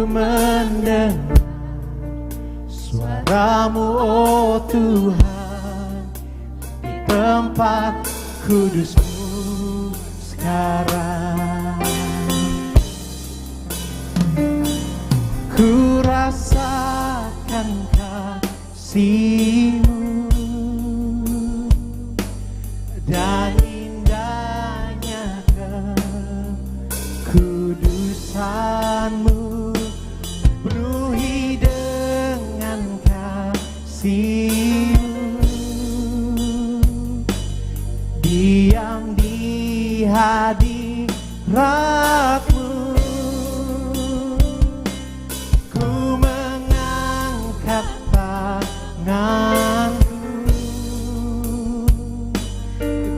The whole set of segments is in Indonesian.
mendengar suaramu, oh Tuhan, di tempat kudusmu sekarang. Ku rasakan kasih-Mu dan indahnya kekudusan-Mu, penuhi dengan kasih-Mu, diam di hadirat-Mu. Ku mengangkat tanganku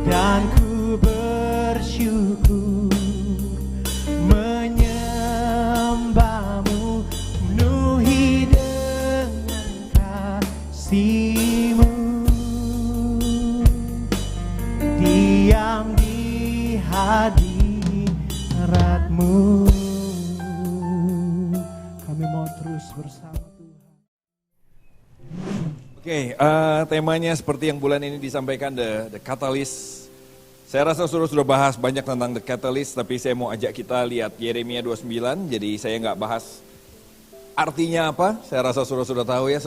dan ku bersyukur menyembah-Mu, penuhi dengan kasih-Mu, diam di hadirat-Mu. Kami mau terus bersama Tuhan. Oke, temanya seperti yang bulan ini disampaikan, The Catalyst. Saya rasa sudah bahas banyak tentang The Catalyst, tapi saya mau ajak kita lihat Yeremia 29, jadi saya nggak bahas artinya apa. Saya rasa sudah tahu ya,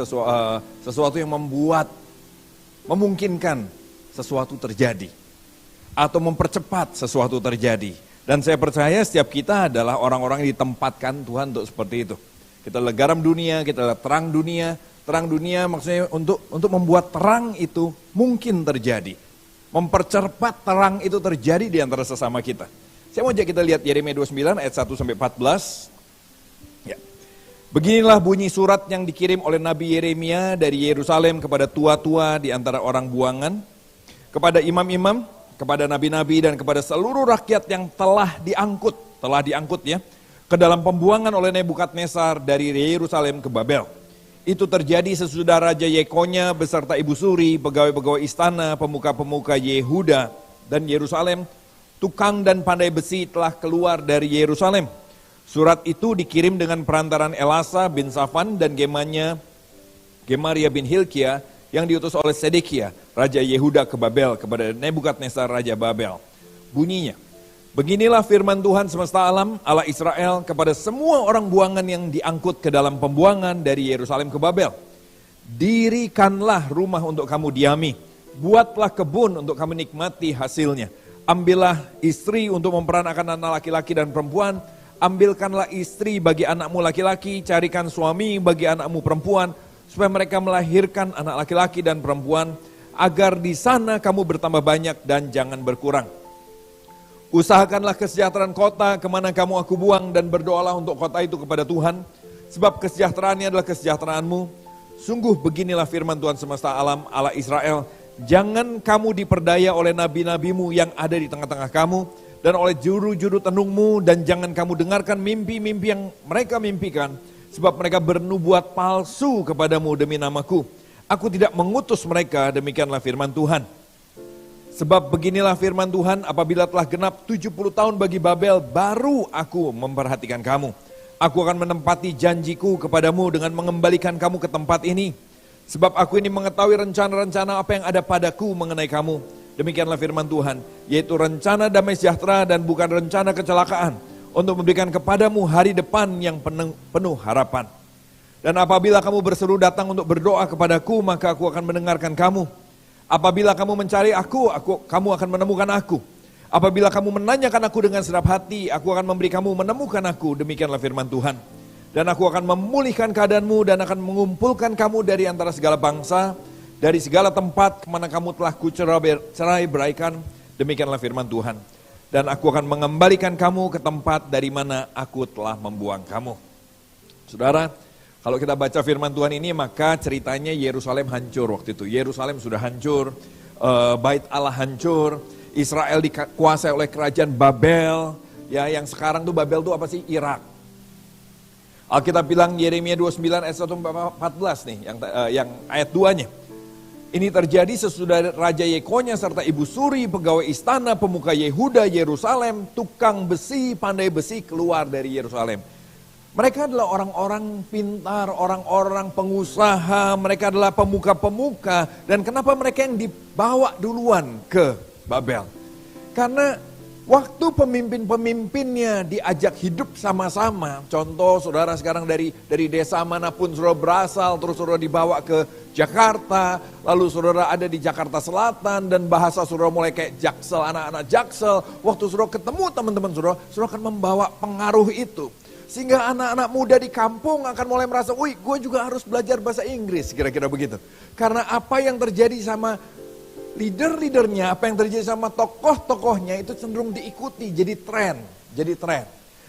sesuatu yang memungkinkan sesuatu terjadi, atau mempercepat sesuatu terjadi. Dan saya percaya setiap kita adalah orang-orang yang ditempatkan Tuhan untuk seperti itu. Kita adalah garam dunia, kita adalah terang dunia. Terang dunia maksudnya untuk membuat terang itu mungkin terjadi. Mempercepat terang itu terjadi di antara sesama kita. Saya mau ajak kita lihat Yeremia 29 ayat 1-14. Ya. Beginilah bunyi surat yang dikirim oleh Nabi Yeremia dari Yerusalem kepada tua-tua di antara orang buangan, kepada imam-imam, kepada nabi-nabi, dan kepada seluruh rakyat yang telah diangkut ya, ke dalam pembuangan oleh Nebukadnezar dari Yerusalem ke Babel. Itu terjadi sesudah Raja Yekonya beserta ibu suri, pegawai-pegawai istana, pemuka-pemuka Yehuda dan Yerusalem, tukang dan pandai besi telah keluar dari Yerusalem. Surat itu dikirim dengan perantaran Elasa bin Safan dan Gemaria bin Hilkia yang diutus oleh Sedekia, Raja Yehuda ke Babel, kepada Nebukadnezar Raja Babel. Bunyinya, beginilah firman Tuhan semesta alam, Allah Israel, kepada semua orang buangan yang diangkut ke dalam pembuangan dari Yerusalem ke Babel. Dirikanlah rumah untuk kamu diami, buatlah kebun untuk kamu nikmati hasilnya. Ambillah istri untuk memperanakan anak laki-laki dan perempuan, ambilkanlah istri bagi anakmu laki-laki, carikan suami bagi anakmu perempuan, supaya mereka melahirkan anak laki-laki dan perempuan, agar di sana kamu bertambah banyak dan jangan berkurang. Usahakanlah kesejahteraan kota kemana kamu aku buang, dan berdoalah untuk kota itu kepada Tuhan, sebab kesejahteraannya adalah kesejahteraanmu. Sungguh beginilah firman Tuhan semesta alam, Allah Israel, jangan kamu diperdaya oleh nabi-nabimu yang ada di tengah-tengah kamu, dan oleh juru-juru tenungmu, dan jangan kamu dengarkan mimpi-mimpi yang mereka mimpikan, sebab mereka bernubuat palsu kepadamu demi namaku. Aku tidak mengutus mereka, demikianlah firman Tuhan. Sebab beginilah firman Tuhan, apabila telah genap 70 tahun bagi Babel, baru aku memperhatikan kamu. Aku akan menempati janjiku kepadamu dengan mengembalikan kamu ke tempat ini. Sebab aku ini mengetahui rencana-rencana apa yang ada padaku mengenai kamu. Demikianlah firman Tuhan, yaitu rencana damai sejahtera dan bukan rencana kecelakaan, untuk memberikan kepadamu hari depan yang penuh harapan. Dan apabila kamu berseru datang untuk berdoa kepadaku, maka aku akan mendengarkan kamu. Apabila kamu mencari kamu akan menemukan aku. Apabila kamu menanyakan aku dengan segenap hati, aku akan memberi kamu menemukan aku. Demikianlah firman Tuhan. Dan aku akan memulihkan keadaanmu dan akan mengumpulkan kamu dari antara segala bangsa, dari segala tempat kemana kamu telah kucerai beraikan. Demikianlah firman Tuhan. Dan aku akan mengembalikan kamu ke tempat dari mana aku telah membuang kamu. Saudara, kalau kita baca firman Tuhan ini, maka ceritanya Yerusalem hancur waktu itu. Yerusalem sudah hancur, Bait Allah hancur, Israel dikuasai oleh kerajaan Babel. Ya, yang sekarang tuh Babel tuh apa sih? Irak. Alkitab bilang Yeremia 29 ayat 1-14 nih, yang ayat 2-nya. Ini terjadi sesudah Raja Yekonya serta ibu suri, pegawai istana, pemuka Yehuda, Yerusalem, tukang besi, pandai besi keluar dari Yerusalem. Mereka adalah orang-orang pintar, orang-orang pengusaha, mereka adalah pemuka-pemuka. Dan kenapa mereka yang dibawa duluan ke Babel? Karena waktu pemimpin-pemimpinnya diajak hidup sama-sama. Contoh saudara sekarang dari desa manapun saudara berasal, terus saudara dibawa ke Jakarta. Lalu saudara ada di Jakarta Selatan dan bahasa saudara mulai kayak Jaksel, anak-anak Jaksel. Waktu saudara ketemu teman-teman saudara akan membawa pengaruh itu. Sehingga anak-anak muda di kampung akan mulai merasa, wih gue juga harus belajar bahasa Inggris, kira-kira begitu. Karena apa yang terjadi sama leader-leadernya, apa yang terjadi sama tokoh-tokohnya itu cenderung diikuti, jadi tren.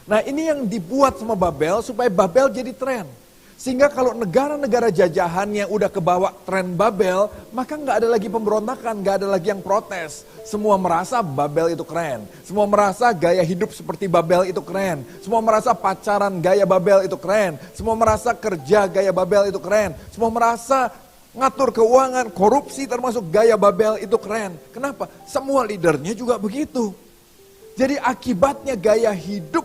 Nah ini yang dibuat sama Babel supaya Babel jadi tren. Sehingga kalau negara-negara jajahannya udah kebawa tren Babel, maka nggak ada lagi pemberontakan, nggak ada lagi yang protes. Semua merasa Babel itu keren. Semua merasa gaya hidup seperti Babel itu keren. Semua merasa pacaran gaya Babel itu keren. Semua merasa kerja gaya Babel itu keren. Semua merasa ngatur keuangan, korupsi termasuk gaya Babel itu keren. Kenapa? Semua leadernya juga begitu. Jadi akibatnya gaya hidup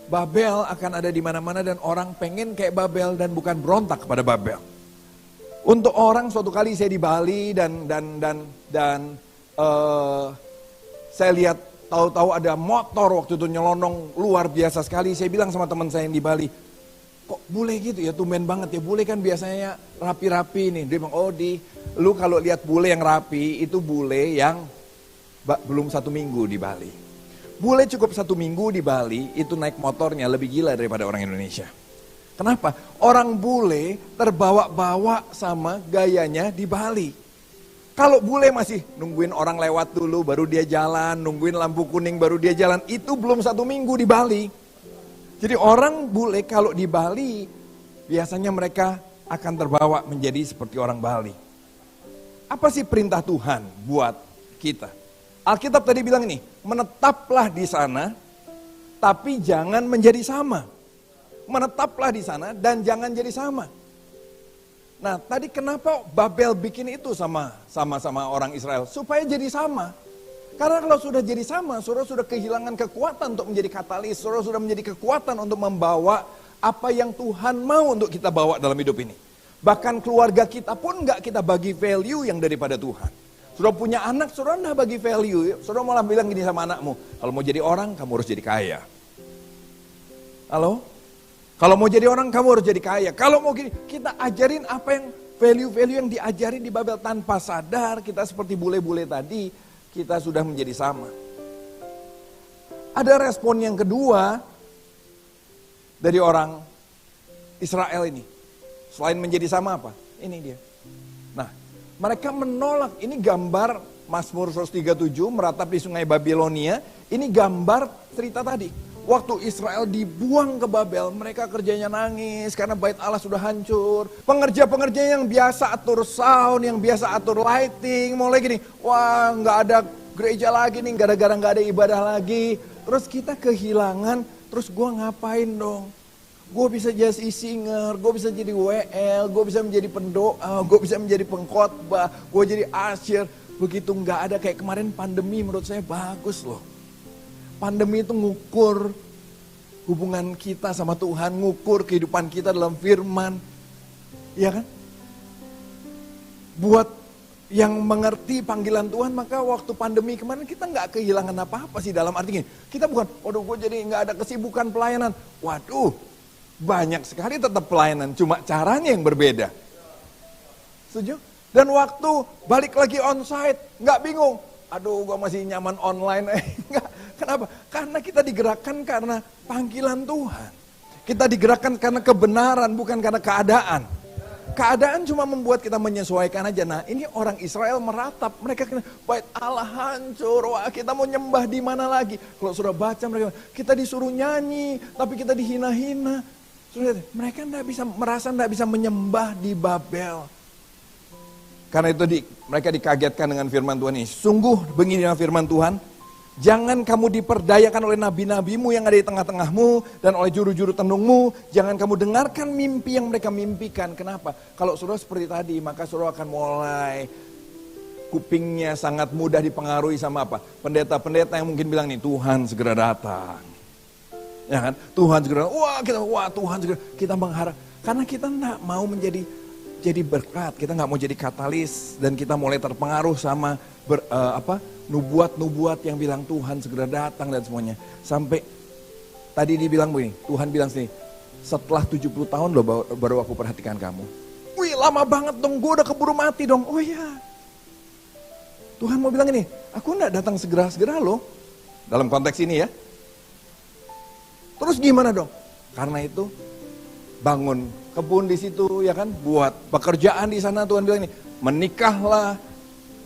Babel akan ada di mana-mana dan orang pengen kayak Babel dan bukan berontak kepada Babel. Untuk orang suatu kali saya di Bali dan saya lihat tahu-tahu ada motor waktu itu nyelonong luar biasa sekali. Saya bilang sama teman saya yang di Bali, kok bule gitu ya, tumben banget ya, bule kan biasanya rapi-rapi nih. Dia bilang, oh lu kalau lihat bule yang rapi itu bule yang belum 1 minggu di Bali. Bule cukup 1 minggu di Bali itu naik motornya lebih gila daripada orang Indonesia. Kenapa? Orang bule terbawa-bawa sama gayanya di Bali. Kalau bule masih nungguin orang lewat dulu baru dia jalan, nungguin lampu kuning baru dia jalan, itu belum 1 minggu di Bali. Jadi orang bule kalau di Bali biasanya mereka akan terbawa menjadi seperti orang Bali. Apa sih perintah Tuhan buat kita? Alkitab tadi bilang ini, menetaplah di sana, tapi jangan menjadi sama. Menetaplah di sana dan jangan jadi sama. Nah tadi kenapa Babel bikin itu sama orang Israel? Supaya jadi sama. Karena kalau sudah jadi sama, saudara sudah kehilangan kekuatan untuk menjadi katalis. Saudara sudah menjadi kekuatan untuk membawa apa yang Tuhan mau untuk kita bawa dalam hidup ini. Bahkan keluarga kita pun gak kita bagi value yang daripada Tuhan. Saudara punya anak, saudara enggak bagi value. Saudara malah bilang gini sama anakmu, kalau mau jadi orang, kamu harus jadi kaya. Halo? Kalau mau jadi orang, kamu harus jadi kaya. Kalau mau gini, kita ajarin apa yang value-value yang diajarin di Babel tanpa sadar. Kita seperti bule-bule tadi, kita sudah menjadi sama. Ada respon yang kedua dari orang Israel ini. Selain menjadi sama apa? Ini dia. Nah, mereka menolak, ini gambar Mazmur 137 meratap di sungai Babilonia. Ini gambar cerita tadi. Waktu Israel dibuang ke Babel, mereka kerjanya nangis karena bait Allah sudah hancur. Pengerja-pengerja yang biasa atur sound, yang biasa atur lighting, mulai gini, wah nggak ada gereja lagi nih, gara-gara nggak ada ibadah lagi. Terus kita kehilangan, terus gue ngapain dong? Gue bisa jadi singer, gue bisa jadi WL, gue bisa menjadi pendoa, gue bisa menjadi pengkhotbah, gue jadi asyir. Begitu nggak ada kayak kemarin pandemi, menurut saya bagus loh. Pandemi itu ngukur hubungan kita sama Tuhan, ngukur kehidupan kita dalam firman. Iya kan? Buat yang mengerti panggilan Tuhan, maka waktu pandemi kemarin kita nggak kehilangan apa-apa sih dalam arti gini. Kita bukan, waduh gue jadi nggak ada kesibukan pelayanan. Waduh, banyak sekali tetap pelayanan, cuma caranya yang berbeda. Setuju? Dan waktu balik lagi onsite, nggak bingung. Aduh, gue masih nyaman online. Enggak. Kenapa? Karena kita digerakkan karena panggilan Tuhan. Kita digerakkan karena kebenaran, bukan karena keadaan. Keadaan cuma membuat kita menyesuaikan aja. Nah, ini orang Israel meratap. Mereka kena, bait Allah hancur. Wah, kita mau nyembah di mana lagi? Kalau sudah baca mereka, kita disuruh nyanyi, tapi kita dihina-hina. Mereka merasa tidak bisa menyembah di Babel. Karena itu mereka dikagetkan dengan firman Tuhan ini. Sungguh beginilah firman Tuhan. Jangan kamu diperdayakan oleh nabi-nabimu yang ada di tengah-tengahmu dan oleh juru-juru tenungmu. Jangan kamu dengarkan mimpi yang mereka mimpikan. Kenapa? Kalau saudara seperti tadi, maka saudara akan mulai kupingnya sangat mudah dipengaruhi sama apa? Pendeta-pendeta yang mungkin bilang nih, Tuhan segera datang. Ya kan? Tuhan segera, Tuhan segera, kita mengharap. Karena kita enggak mau jadi berkat, kita nggak mau jadi katalis, dan kita mulai terpengaruh sama nubuat-nubuat yang bilang Tuhan segera datang dan semuanya. Sampai tadi dibilang begini, Tuhan bilang sini, setelah 70 tahun loh baru aku perhatikan kamu. Wih, lama banget dong, gue udah keburu mati dong. Oh iya. Tuhan mau bilang ini, aku enggak datang segera-segera loh. Dalam konteks ini ya. Terus gimana dong? Karena itu bangun kebun di situ ya kan, buat pekerjaan di sana. Tuhan bilang ini, menikahlah,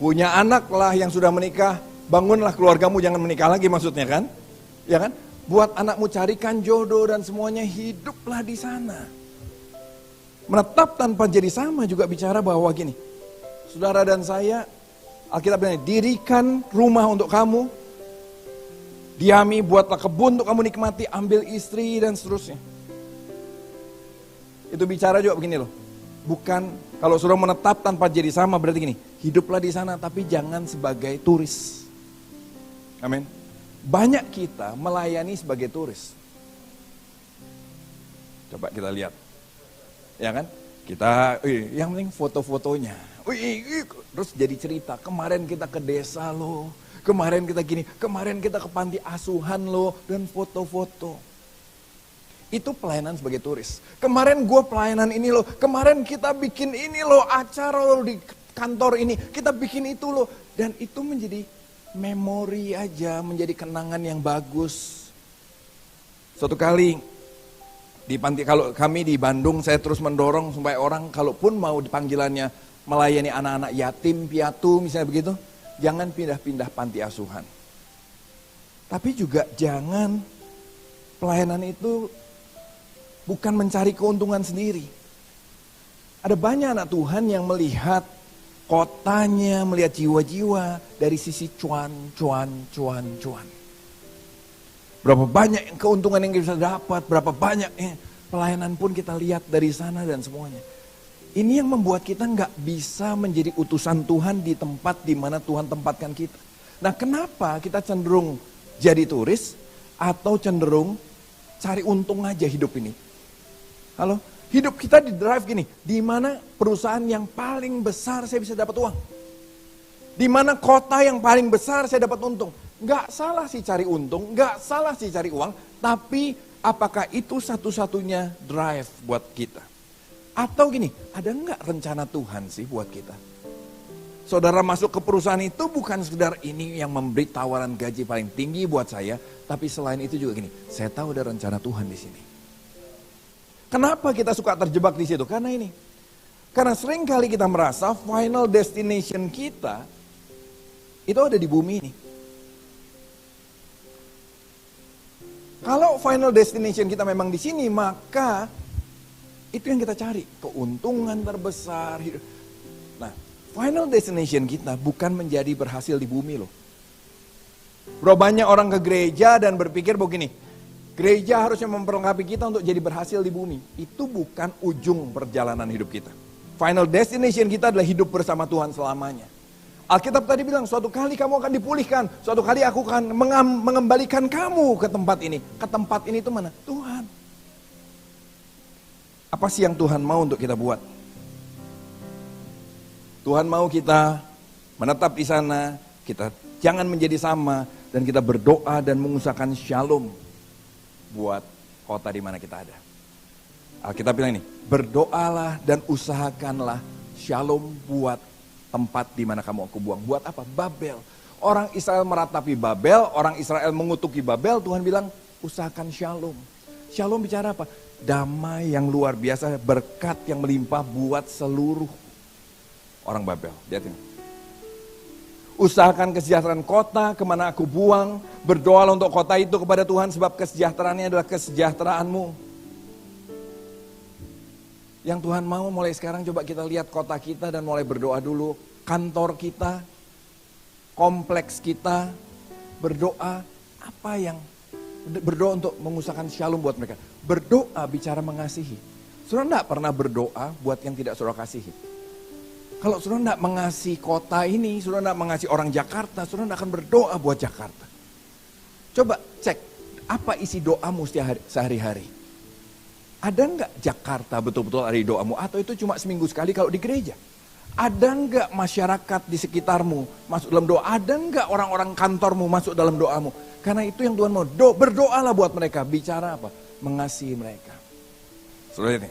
punya anak lah yang sudah menikah, bangunlah keluargamu, jangan menikah lagi maksudnya kan, ya kan? Buat anakmu carikan jodoh dan semuanya, hiduplah di sana. Menetap tanpa jadi sama juga bicara bahwa gini, saudara dan saya, Alkitab bilang, dirikan rumah untuk kamu, diami, buatlah kebun untuk kamu nikmati, ambil istri dan seterusnya. Itu bicara juga begini loh, bukan kalau sudah menetap tanpa jadi sama berarti gini, hiduplah di sana tapi jangan sebagai turis. Amin. Banyak kita melayani sebagai turis. Coba kita lihat. Ya kan? Kita, yang penting foto-fotonya. Terus jadi cerita, kemarin kita ke desa loh, kemarin kita gini, kemarin kita ke panti asuhan loh, dan foto-foto. Itu pelayanan sebagai turis. Kemarin gue pelayanan ini loh, kemarin kita bikin ini loh, acara loh di kantor ini, kita bikin itu loh. Dan itu menjadi memori aja, menjadi kenangan yang bagus. Suatu kali, kalau kami di Bandung, saya terus mendorong supaya orang kalaupun mau dipanggilannya melayani anak-anak yatim, piatu misalnya begitu, jangan pindah-pindah panti asuhan. Tapi juga jangan pelayanan itu bukan mencari keuntungan sendiri. Ada banyak anak Tuhan yang melihat kotanya, melihat jiwa-jiwa dari sisi cuan. Berapa banyak keuntungan yang kita dapat, berapa banyak pelayanan pun kita lihat dari sana dan semuanya. Ini yang membuat kita nggak bisa menjadi utusan Tuhan di tempat di mana Tuhan tempatkan kita. Nah, kenapa kita cenderung jadi turis atau cenderung cari untung aja hidup ini? Halo, hidup kita di drive gini, di mana perusahaan yang paling besar saya bisa dapat uang. Di mana kota yang paling besar saya dapat untung. Nggak salah sih cari untung, nggak salah sih cari uang, tapi apakah itu satu-satunya drive buat kita? Atau gini, ada nggak rencana Tuhan sih buat kita? Saudara masuk ke perusahaan itu bukan sekedar ini yang memberi tawaran gaji paling tinggi buat saya, tapi selain itu juga gini, saya tahu ada rencana Tuhan di sini. Kenapa kita suka terjebak di situ? Karena ini. Karena sering kali kita merasa final destination kita itu ada di bumi ini. Kalau final destination kita memang di sini, maka itu yang kita cari. Keuntungan terbesar. Nah, final destination kita bukan menjadi berhasil di bumi loh. Bro, banyak orang ke gereja dan berpikir begini, gereja harusnya memperlengkapi kita untuk jadi berhasil di bumi. Itu bukan ujung perjalanan hidup kita. Final destination kita adalah hidup bersama Tuhan selamanya. Alkitab tadi bilang, suatu kali kamu akan dipulihkan. Suatu kali aku akan mengembalikan kamu ke tempat ini. Ke tempat ini itu mana? Tuhan. Apa sih yang Tuhan mau untuk kita buat? Tuhan mau kita menetap di sana. Kita jangan menjadi sama. Dan kita berdoa dan mengusahakan shalom buat kota di mana kita ada. Alkitab bilang ini, berdoalah dan usahakanlah shalom buat tempat di mana kamu aku buang. Buat apa? Babel. Orang Israel meratapi Babel, orang Israel mengutuki Babel, Tuhan bilang usahakan shalom. Shalom bicara apa? Damai yang luar biasa, berkat yang melimpah buat seluruh orang Babel. Lihat ini. Usahakan kesejahteraan kota kemana aku buang. Berdoalah untuk kota itu kepada Tuhan sebab kesejahteraannya adalah kesejahteraanmu. Yang Tuhan mau mulai sekarang coba kita lihat kota kita dan mulai berdoa dulu. Kantor kita, kompleks kita, berdoa apa yang berdoa untuk mengusahakan shalom buat mereka. Berdoa bicara mengasihi. Saudara enggak pernah berdoa buat yang tidak saudara kasihi. Kalau saudara enggak mengasihi kota ini, saudara enggak mengasihi orang Jakarta, saudara enggak akan berdoa buat Jakarta. Coba cek, Apa isi doamu sehari-hari? Ada enggak Jakarta betul-betul ada di doamu? Atau itu cuma seminggu sekali kalau di gereja? Ada enggak masyarakat di sekitarmu masuk dalam doa? Ada enggak orang-orang kantormu masuk dalam doamu? Karena itu yang Tuhan mau. Berdoalah buat mereka. Bicara apa? Mengasihi mereka. Saudara ini,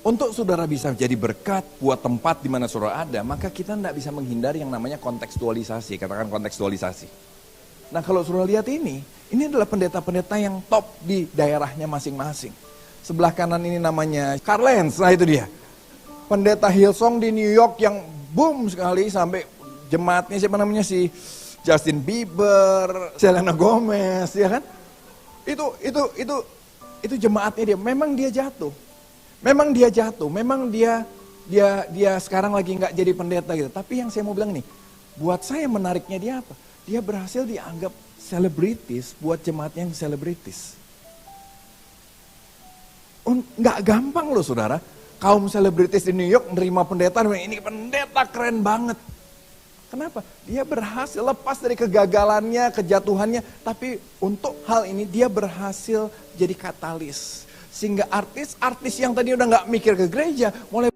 untuk saudara bisa jadi berkat buat tempat di mana saudara ada, maka kita tidak bisa menghindari yang namanya kontekstualisasi. Katakan kontekstualisasi. Nah kalau saudara lihat ini adalah pendeta-pendeta yang top di daerahnya masing-masing. Sebelah kanan ini namanya Carl Lentz, nah itu dia. Pendeta Hillsong di New York yang boom sekali sampai jemaatnya siapa namanya si Justin Bieber, Selena Gomez, ya kan? Itu jemaatnya dia. Memang dia jatuh. Memang dia sekarang lagi nggak jadi pendeta gitu. Tapi yang saya mau bilang nih, buat saya menariknya dia apa? Dia berhasil dianggap selebritis buat jemaat yang selebritis. Nggak gampang loh saudara, kaum selebritis di New York nerima pendeta, ini pendeta keren banget. Kenapa? Dia berhasil lepas dari kegagalannya, kejatuhannya, tapi untuk hal ini dia berhasil jadi katalis. Sehingga artis-artis yang tadi udah nggak mikir ke gereja, mulai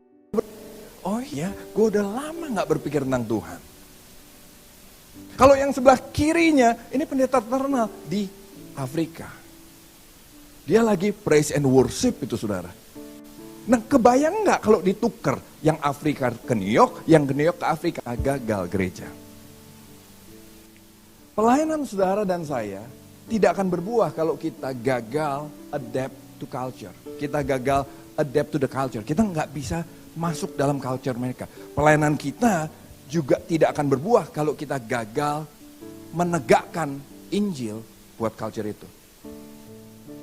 oh iya, gue udah lama nggak berpikir tentang Tuhan. Kalau yang sebelah kirinya, ini pendeta terkenal di Afrika. Dia lagi praise and worship itu saudara. Nah kebayang nggak kalau ditukar yang Afrika ke New York, yang ke New York ke Afrika, gagal gereja. Pelayanan saudara dan saya tidak akan berbuah kalau kita gagal adapt to culture. Kita gagal adapt to the culture. Kita nggak bisa masuk dalam culture mereka. Pelayanan kita juga tidak akan berbuah kalau kita gagal menegakkan Injil buat culture itu.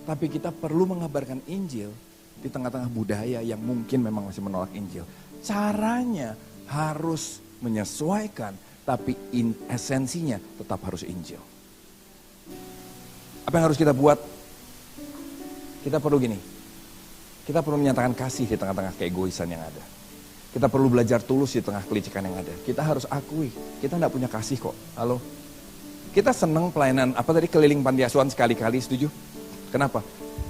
Tapi kita perlu mengabarkan Injil di tengah-tengah budaya yang mungkin memang masih menolak Injil. Caranya harus menyesuaikan, tapi esensinya tetap harus Injil. Apa yang harus kita buat? Kita perlu gini, kita perlu menyatakan kasih di tengah-tengah keegoisan yang ada. Kita perlu belajar tulus di tengah kelicikan yang ada. Kita harus akui, kita tidak punya kasih kok. Halo? Kita senang pelayanan, keliling panti asuhan sekali-kali, setuju? Kenapa?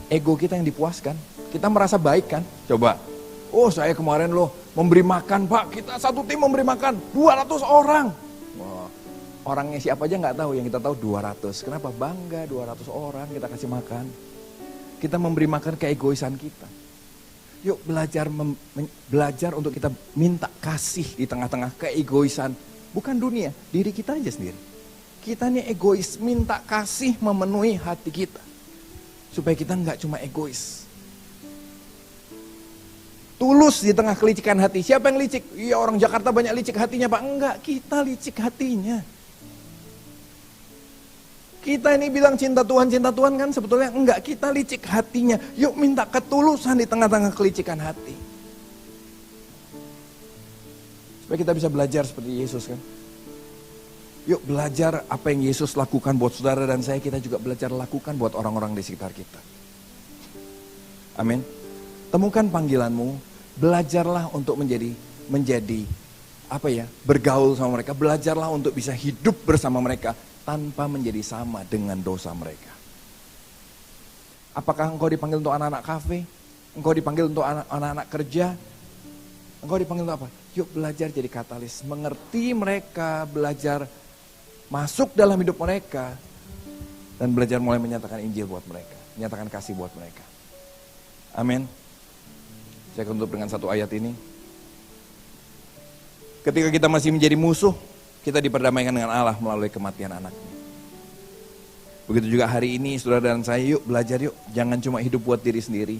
Ego kita yang dipuaskan. Kita merasa baik kan? Coba. Oh saya kemarin loh memberi makan pak. Kita satu tim memberi makan 200 orang. Wah, orangnya siapa aja nggak tahu. Yang kita tahu 200. Kenapa? Bangga 200 orang kita kasih makan. Kita memberi makan keegoisan kita. Yuk belajar untuk kita minta kasih di tengah-tengah keegoisan. Bukan dunia, diri kita aja sendiri. Kita nih egois, minta kasih memenuhi hati kita. Supaya kita nggak cuma egois. Tulus di tengah kelicikan hati. Siapa yang licik? Iya orang Jakarta banyak licik hatinya Pak. Enggak, kita licik hatinya. Kita ini bilang cinta Tuhan kan sebetulnya enggak. Kita licik hatinya. Yuk minta ketulusan di tengah-tengah kelicikan hati. Supaya kita bisa belajar seperti Yesus kan. Yuk belajar apa yang Yesus lakukan buat saudara dan saya, kita juga belajar lakukan buat orang-orang di sekitar kita. Amin. Temukan panggilanmu, belajarlah untuk menjadi bergaul sama mereka, belajarlah untuk bisa hidup bersama mereka tanpa menjadi sama dengan dosa mereka. Apakah engkau dipanggil untuk anak-anak kafe? Engkau dipanggil untuk anak-anak kerja? Engkau dipanggil untuk apa? Yuk belajar jadi katalis, mengerti mereka, belajar masuk dalam hidup mereka, dan belajar mulai menyatakan Injil buat mereka, menyatakan kasih buat mereka. Amin. Saya akan tutup dengan satu ayat ini. Ketika kita masih menjadi musuh, kita diperdamaikan dengan Allah melalui kematian anaknya. Begitu juga hari ini saudara dan saya, yuk belajar yuk, jangan cuma hidup buat diri sendiri.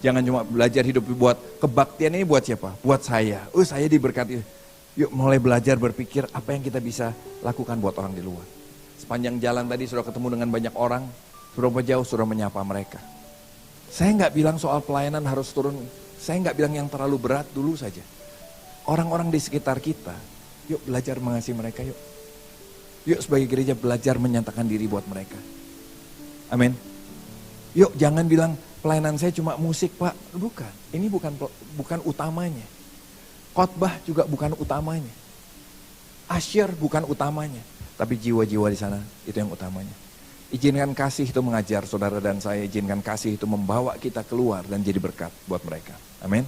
Jangan cuma belajar hidup buat kebaktian ini buat siapa? Buat saya. Saya diberkati. Yuk mulai belajar berpikir apa yang kita bisa lakukan buat orang di luar. Sepanjang jalan tadi sudah ketemu dengan banyak orang, sudah jauh sudah menyapa mereka. Saya nggak bilang soal pelayanan harus turun, saya nggak bilang yang terlalu berat dulu saja. Orang-orang di sekitar kita, yuk belajar mengasihi mereka yuk. Yuk sebagai gereja belajar menyatakan diri buat mereka. Amin. Yuk jangan bilang pelayanan saya cuma musik pak, bukan. Ini bukan utamanya. Khotbah juga bukan utamanya. Asyir bukan utamanya. Tapi jiwa-jiwa di sana itu yang utamanya. Izinkan kasih itu mengajar saudara dan saya, izinkan kasih itu membawa kita keluar dan jadi berkat buat mereka. Amin.